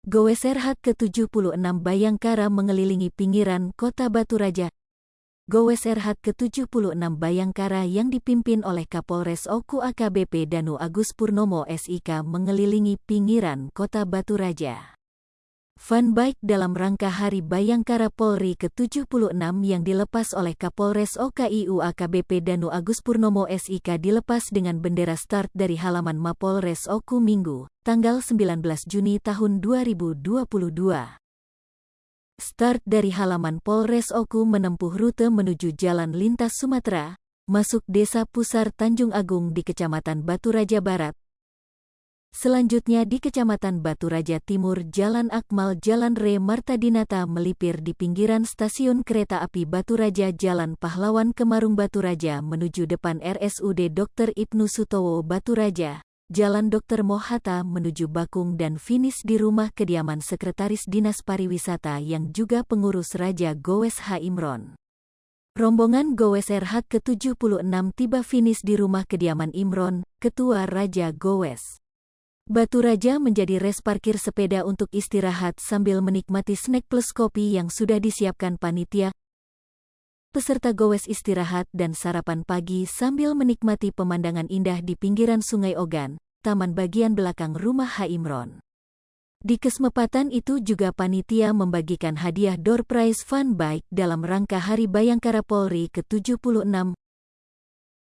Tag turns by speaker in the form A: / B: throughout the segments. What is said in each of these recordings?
A: Gowes Serhat ke-76 Bayangkara mengelilingi pinggiran kota Batu Raja. Gowes Serhat ke-76 Bayangkara yang dipimpin oleh Kapolres Oku AKBP Danu Agus Purnomo SIK mengelilingi pinggiran kota Batu Raja. Fun bike dalam rangka Hari Bayangkara Polri ke-76 yang dilepas oleh Kapolres OKIU AKBP Danu Agus Purnomo SIK dilepas dengan bendera start dari halaman Mapolres Oku Minggu, tanggal 19 Juni tahun 2022. Start dari halaman Polres Oku menempuh rute menuju Jalan Lintas Sumatera, masuk Desa Pusar Tanjung Agung di Kecamatan Batu Raja Barat. Selanjutnya di Kecamatan Batu Raja Timur Jalan Akmal Jalan Re Martadinata melipir di pinggiran Stasiun Kereta Api Batu Raja Jalan Pahlawan Kemarung Batu Raja menuju depan RSUD Dr. Ibnu Sutowo Batu Raja, Jalan Dr. Mohatta menuju Bakung dan finish di rumah kediaman Sekretaris Dinas Pariwisata yang juga pengurus Raja Gowes H. Imron. Rombongan Gowes Serhat ke-76 tiba finish di rumah kediaman Imron, Ketua Raja Gowes. Batu Raja menjadi res parkir sepeda untuk istirahat sambil menikmati snack plus kopi yang sudah disiapkan panitia. Peserta Gowes istirahat dan sarapan pagi sambil menikmati pemandangan indah di pinggiran Sungai Ogan, taman bagian belakang rumah H. Imron. Di kesempatan itu juga panitia membagikan hadiah door prize fun bike dalam rangka Hari Bayangkara Polri ke-76.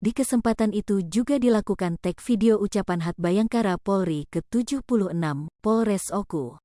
A: Di kesempatan itu juga dilakukan tag video ucapan HUT Bayangkara Polri ke-76, Polres Oku.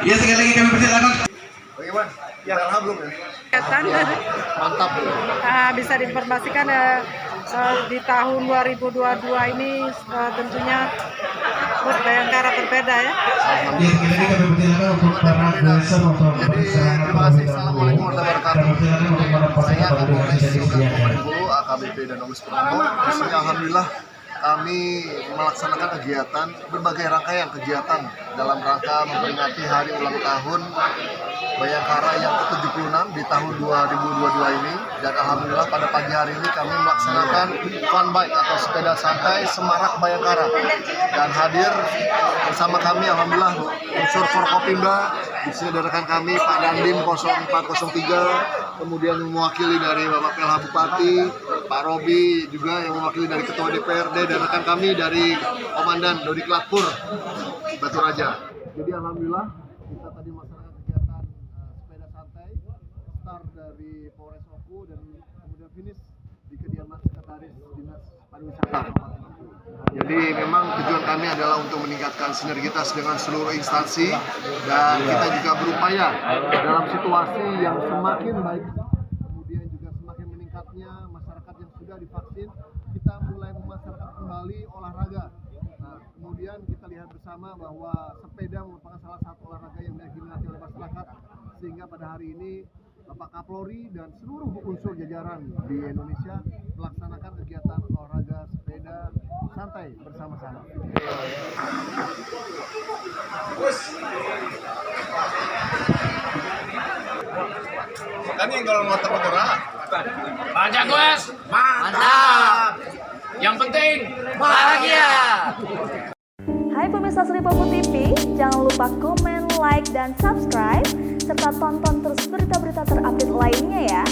B: Ya, sekali lagi kami persilakan.
C: Bagaimana? Ya, belum ya?
D: Mantap. Bisa diinformasikan di tahun 2022 ini tentunya HUT Bayangkara berbeda ya.
B: Ya, sekali lagi kami persilakan untuk para advisor untuk
C: Jadi, terima kasih. Assalamualaikum warahmatullahi wabarakatuh. Saya Kapolres AKBP dan Agus Purnomo. Di sini alhamdulillah kami melaksanakan kegiatan, berbagai rangkaian kegiatan dalam rangka memperingati hari ulang tahun Bayangkara yang ke-76 di tahun 2022 ini. Dan alhamdulillah pada pagi hari ini kami melaksanakan fun bike atau sepeda santai Semarak Bayangkara. Dan hadir bersama kami alhamdulillah unsur Forkopimda, di sini ada rekan kami Pak Dandim 0403, kemudian mewakili dari Bapak PLH Bupati, Pak Robi juga yang mewakili dari Ketua DPRD, dan rekan kami dari Komandan Dodi Klatpur Batu Raja. Jadi alhamdulillah kita tadi melaksanakan kegiatan sepeda santai, start dari Polres Oku dan kemudian finish di kediaman Sekretaris Dinas Pariwisata. Jadi memang tujuan kami adalah untuk meningkatkan sinergitas dengan seluruh instansi, dan kita juga berupaya dalam situasi yang semakin baik, kemudian juga semakin meningkatnya masyarakat yang sudah divaksin, kita mulai memasarkan kembali olahraga. Nah, kemudian kita lihat bersama bahwa sepeda merupakan salah satu olahraga yang banyak diminati oleh masyarakat, sehingga pada hari ini Bapak Kapolri dan seluruh unsur jajaran di Indonesia melaksanakan kegiatan olahraga sepeda santai bersama-sama. Kan yang kalau motor-motoran
E: Pak Jagoes, mantap. Yang penting bahagia.
F: Hai pemirsa Sri Popo TV, jangan lupa komen, like, dan subscribe, serta tonton terus berita-berita terupdate lainnya ya.